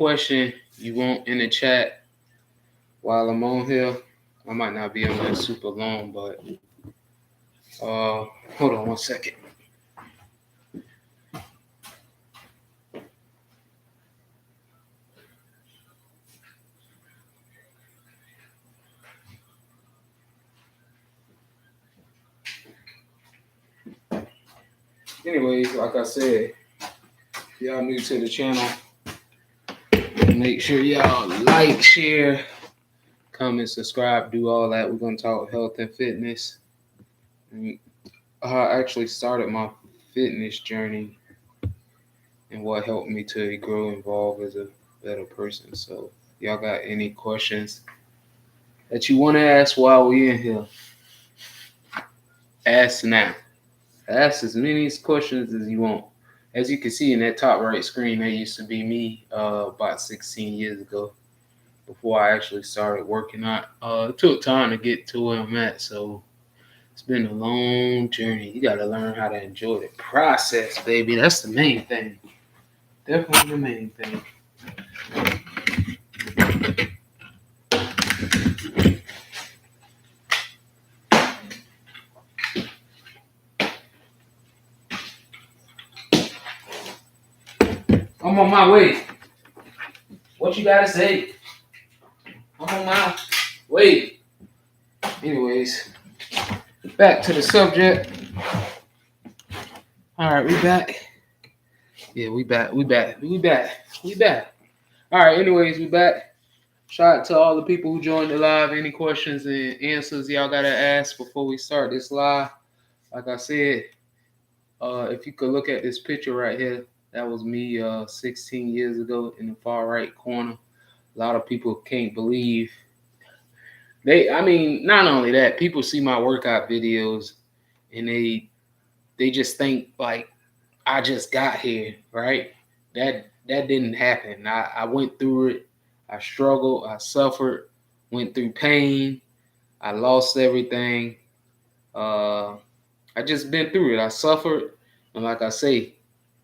question you want in the chat while I'm on here. I might not be on there super long, but hold on one second. Anyways, like I said, if y'all new to the channel, make sure y'all like, share, comment, subscribe, do all that. We're gonna talk health and fitness. I actually started my fitness journey and what helped me to grow involved as a better person. So, y'all got any questions that you want to ask while we in here? Ask now. Ask as many questions as you want. As you can see in that top right screen, that used to be me about 16 years ago. Before I actually started working out, it took time to get to where I'm at. So it's been a long journey. You got to learn how to enjoy the process, baby. That's the main thing. Definitely the main thing. I'm on my way. What you gotta say? I'm on my way. Anyways, back to the subject. All right, we back. Yeah, we back. All right, anyways, we back. Shout out to all the people who joined the live. Any questions and answers y'all gotta ask before we start this live? Like I said, if you could look at this picture right here, that was me 16 years ago in the far right corner. A lot of people can't believe not only that, people see my workout videos and they just think like I just got here, right? That didn't happen. I went through it. I struggled. I suffered. Went through pain. I lost everything. I just been through it. I suffered, and like I say,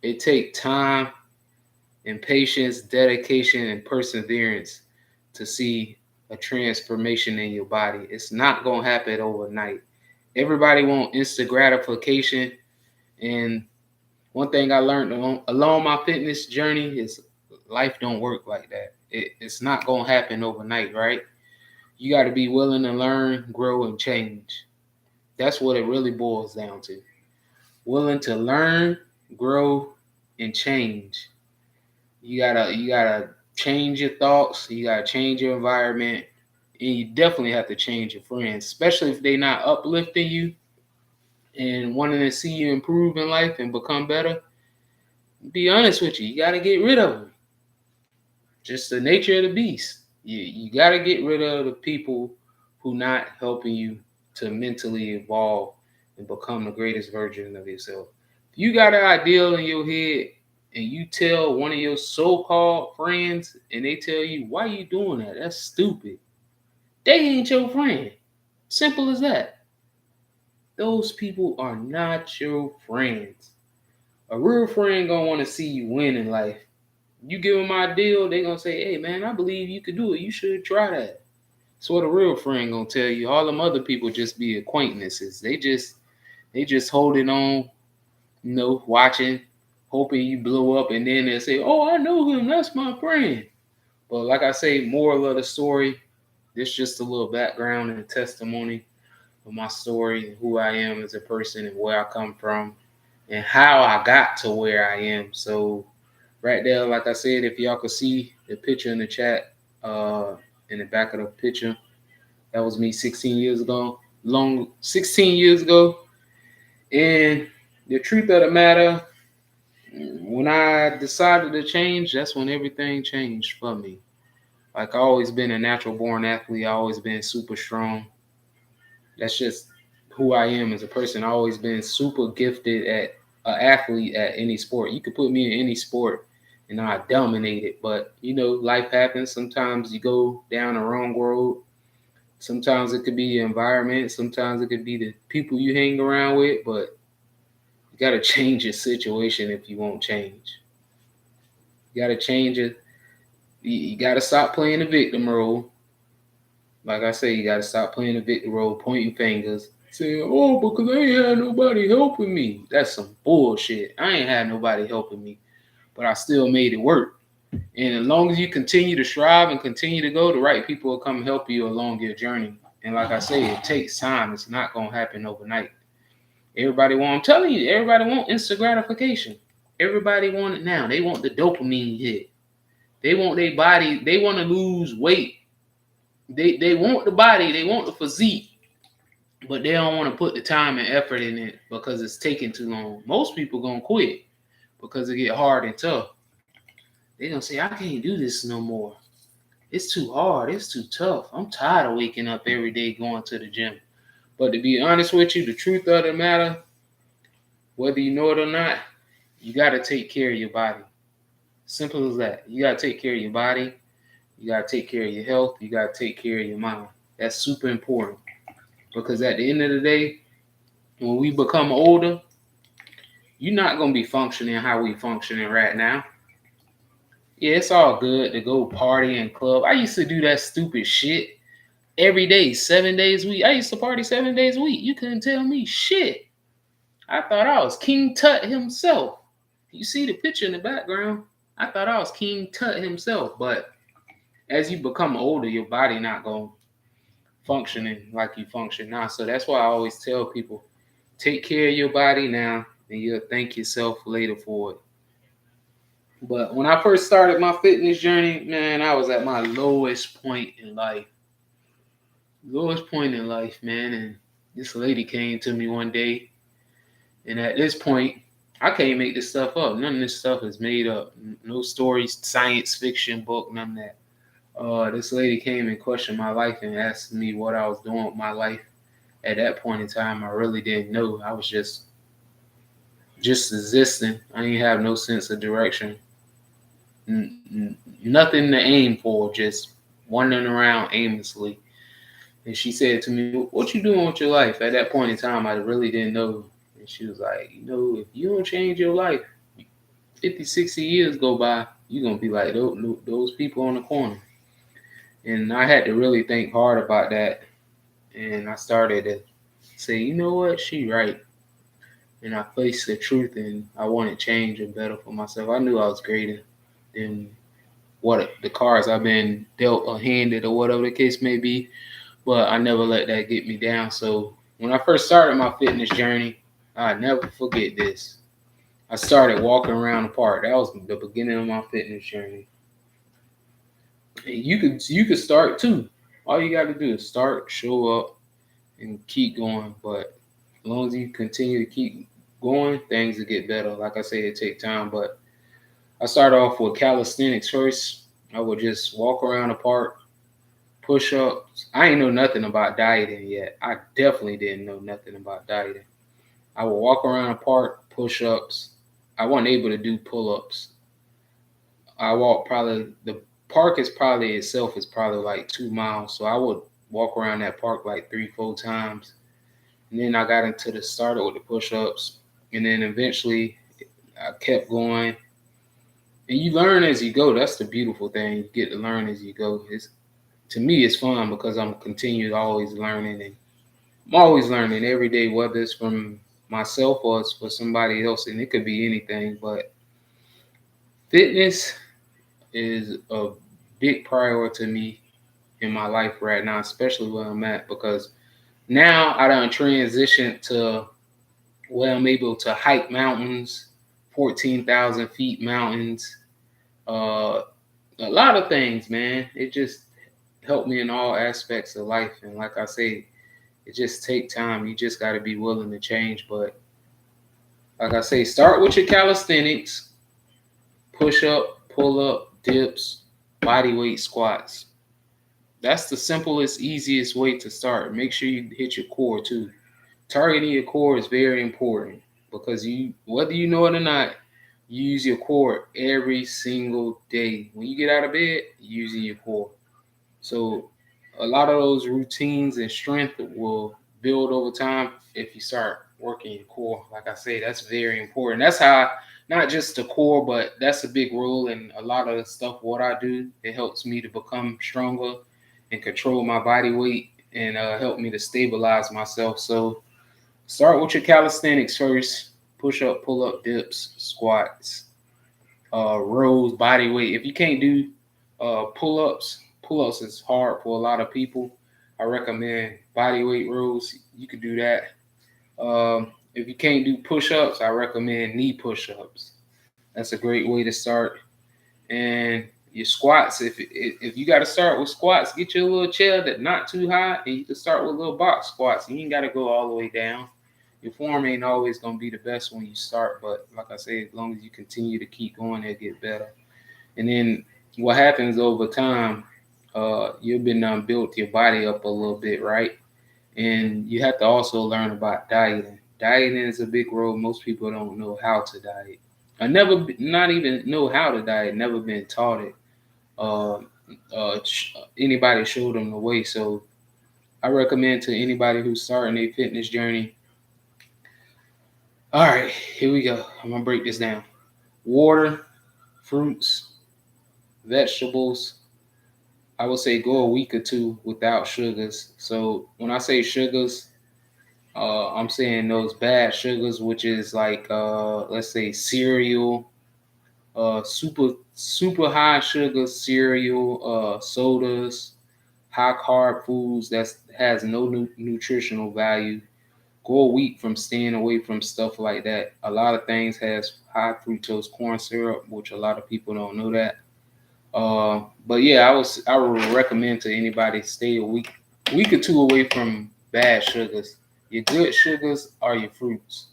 it takes time and patience, dedication, and perseverance to see a transformation in your body. It's not gonna happen overnight. Everybody want instant gratification, and one thing I learned along my fitness journey is life don't work like that. It's not gonna happen overnight, right? You got to be willing to learn, grow, and change. That's what it really boils down to. Willing to learn, grow, and change. You gotta change your thoughts. You gotta change your environment, and you definitely have to change your friends, especially if they're not uplifting you and wanting to see you improve in life and become better. Be honest with you, you got to get rid of them. Just the nature of the beast. You got to get rid of the people who not helping you to mentally evolve and become the greatest version of yourself. If you got an ideal in your head and you tell one of your so-called friends and they tell you, why you doing that? That's stupid. They ain't your friend. Simple as that. Those people are not your friends. A real friend gonna want to see you win in life. You give them my deal, they gonna say, "Hey man, I believe you could do it. You should try that." That's what a real friend gonna tell you. All them other people just be acquaintances. They just holding on, watching, hoping you blow up, and then they say, "Oh, I know him. That's my friend." But like I say, moral of the story, this just a little background and testimony of my story and who I am as a person and where I come from and how I got to where I am. So right there, like I said, if y'all could see the picture in the chat, in the back of the picture, that was me 16 years ago. 16 years ago. And the truth of the matter, when I decided to change, that's when everything changed for me. Like I always been a natural born athlete. I always been super strong. That's just who I am as a person. I always been super gifted at an athlete at any sport. You could put me in any sport and I dominate it. But life happens. Sometimes you go down the wrong road. Sometimes it could be your environment. Sometimes it could be the people you hang around with. But you got to change your situation if you won't change. You got to change it. You got to stop playing the victim role. Like I say, you got to stop playing the victim role, pointing fingers, saying, "Oh, because I ain't had nobody helping me." That's some bullshit. I ain't had nobody helping me, but I still made it work. And as long as you continue to strive and continue to go, the right people will come help you along your journey. And like I say, it takes time. It's not gonna happen overnight. I'm telling you, everybody want instant gratification. Everybody want it now. They want the dopamine hit. They want their body. They want to lose weight. They want the body. They want the physique, but they don't want to put the time and effort in it because it's taking too long. Most people gonna quit because it get hard and tough. They gonna say, "I can't do this no more. It's too hard. It's too tough. I'm tired of waking up every day going to the gym." But to be honest with you, the truth of the matter, whether you know it or not, you got to take care of your body. Simple as that. You got to take care of your body. You got to take care of your health. You got to take care of your mind. That's super important because at the end of the day, when we become older, you're not going to be functioning how we functioning right now. Yeah, it's all good to go party and club. I used to do that stupid shit every day, 7 days a week. I used to party 7 days a week. You couldn't tell me shit. I thought I was King Tut himself. You see the picture in the background? I thought I was King Tut himself. But as you become older, your body not going to functioning like you function now. So that's why I always tell people, take care of your body now, and you'll thank yourself later for it. But when I first started my fitness journey, man, I was at my lowest point in life. Lowest point in life, man. And this lady came to me one day. And at this point, I can't make this stuff up. None of this stuff is made up. No stories, science fiction book, none of that. This lady came and questioned my life and asked me what I was doing with my life. At that point in time, I really didn't know. I was just existing. I didn't have no sense of direction. Nothing to aim for, just wandering around aimlessly. And she said to me, "What you doing with your life?" At that point in time, I really didn't know. And she was like, "If you don't change your life, 50, 60 years go by, you're going to be like those people on the corner." And I had to really think hard about that. And I started to say, you know what? She right. And I faced the truth, and I wanted change and better for myself. I knew I was greater than what the cards I've been dealt or handed or whatever the case may be. But I never let that get me down. So when I first started my fitness journey, I never forget this. I started walking around the park. That was the beginning of my fitness journey. And you could start too. All you got to do is start, show up, and keep going. But as long as you continue to keep going, things will get better. Like I said, it takes time. But I started off with calisthenics first. I would just walk around the park, push ups. I ain't know nothing about dieting yet. I definitely didn't know nothing about dieting. I would walk around the park, push ups. I wasn't able to do pull ups. I walked probably, the park is probably itself is probably like 2 miles. So I would walk around that park like 3, 4 times. And then I got into the started with the push ups. And then eventually I kept going. And you learn as you go. That's the beautiful thing. You get to learn as you go. To me, it's fun because I'm continued always learning, and I'm always learning every day, whether it's from myself or it's for somebody else, and it could be anything. But fitness is a big priority to me in my life right now, especially where I'm at, because now I done transitioned to where I'm able to hike mountains, 14,000 feet mountains, a lot of things, man. It just helped me in all aspects of life. And like I say, it just take time. You just got to be willing to change. But like I say, start with your calisthenics, push up, pull up, dips, body weight squats. That's the simplest, easiest way to start. Make sure you hit your core too. Targeting your core is very important because whether you know it or not, you use your core every single day. When you get out of bed, you're using your core. So a lot of those routines and strength will build over time if you start working your core. Like I say, that's very important. That's how not just the core, but that's a big role in a lot of the stuff what I do. It helps me to become stronger and control my body weight and help me to stabilize myself. So start with your calisthenics first. Push up, pull up, dips, squats, rows, body weight. If you can't do pull ups is hard for a lot of people. I recommend body weight rows. You could do that. If you can't do push ups, I recommend knee push ups. That's a great way to start. And your squats, if you got to start with squats, get you a little chair that's not too high, and you can start with little box squats. You ain't got to go all the way down. Your form ain't always gonna be the best when you start, but like I say, as long as you continue to keep going, it'll get better. And then what happens over time, you've been built your body up a little bit, right? And you have to also learn about dieting. Dieting is a big role. Most people don't know how to diet. I never, not even know how to diet. Never been taught it. Uh, Anybody showed them the way. So I recommend to anybody who's starting a fitness journey. All right, here we go. I'm gonna break this down. Water, fruits, vegetables. I would say go a week or two without sugars. So when I say sugars, I'm saying those bad sugars, which is like let's say cereal, super high sugar cereal, sodas, high carb foods that has no nutritional value. Go a week from staying away from stuff like that. A lot of things has high fructose corn syrup, which a lot of people don't know that. But yeah, I would recommend to anybody stay a week or two away from bad sugars. Your good sugars are your fruits.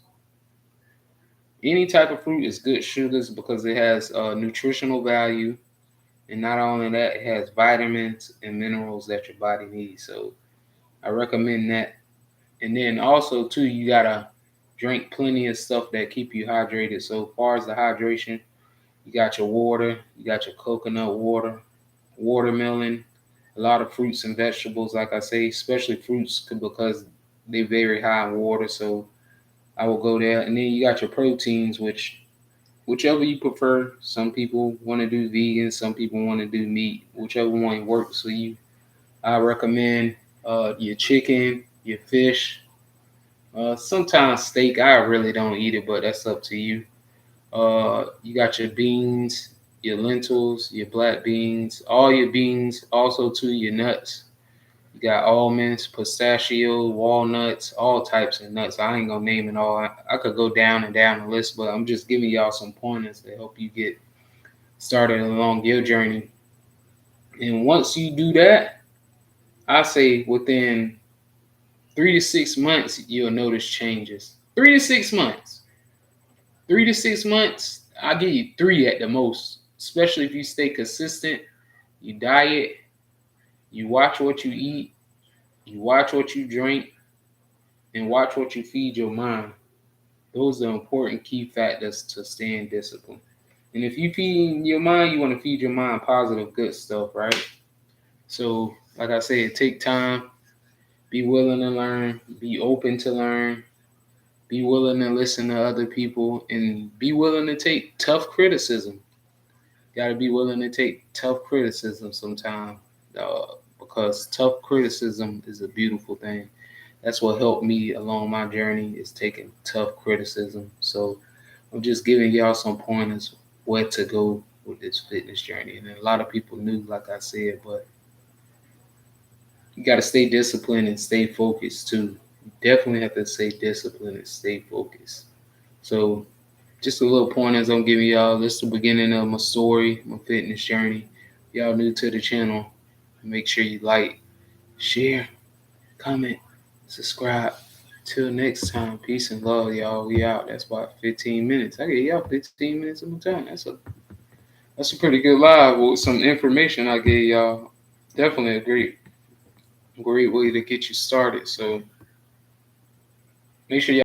Any type of fruit is good sugars because it has nutritional value, and not only that, it has vitamins and minerals that your body needs. So I recommend that. And then also too, you gotta drink plenty of stuff that keep you hydrated. So far as the hydration, you got your water, you got your coconut water, watermelon, a lot of fruits and vegetables. Like I say, especially fruits because they're very high in water. So I will go there. And then you got your proteins, whichever you prefer. Some people want to do vegan, some people want to do meat, whichever one works for you. I recommend your chicken, your fish, sometimes steak. I really don't eat it, but that's up to you. You got your beans, your lentils, your black beans, all your beans, also too your nuts. You got almonds, pistachio, walnuts, all types of nuts. I ain't gonna name it all. I could go down and down the list, but I'm just giving y'all some pointers to help you get started along your journey. And once you do that, I say within 3 to 6 months, you'll notice changes. 3 to 6 months. 3 to 6 months, I'll give you 3 at the most, especially if you stay consistent, you diet, you watch what you eat, you watch what you drink, and watch what you feed your mind. Those are important key factors to staying disciplined. And if you feed your mind, you want to feed your mind positive, good stuff, right? So, like I said, take time, be willing to learn, be open to learn, be willing to listen to other people, and be willing to take tough criticism. Got to be willing to take tough criticism sometimes, because tough criticism is a beautiful thing. That's what helped me along my journey is taking tough criticism. So I'm just giving y'all some pointers where to go with this fitness journey. And a lot of people knew, like I said, but you got to stay disciplined and stay focused too. You definitely have to stay disciplined and stay focused. So just a little pointers I'm giving y'all. This is the beginning of my story, my fitness journey. Y'all new to the channel, make sure you like, share, comment, subscribe. Till next time, peace and love, y'all. We out. That's about 15 minutes. I gave y'all 15 minutes of my time. That's a pretty good live with some information I gave y'all. Definitely a great way to get you started. So make sure y'all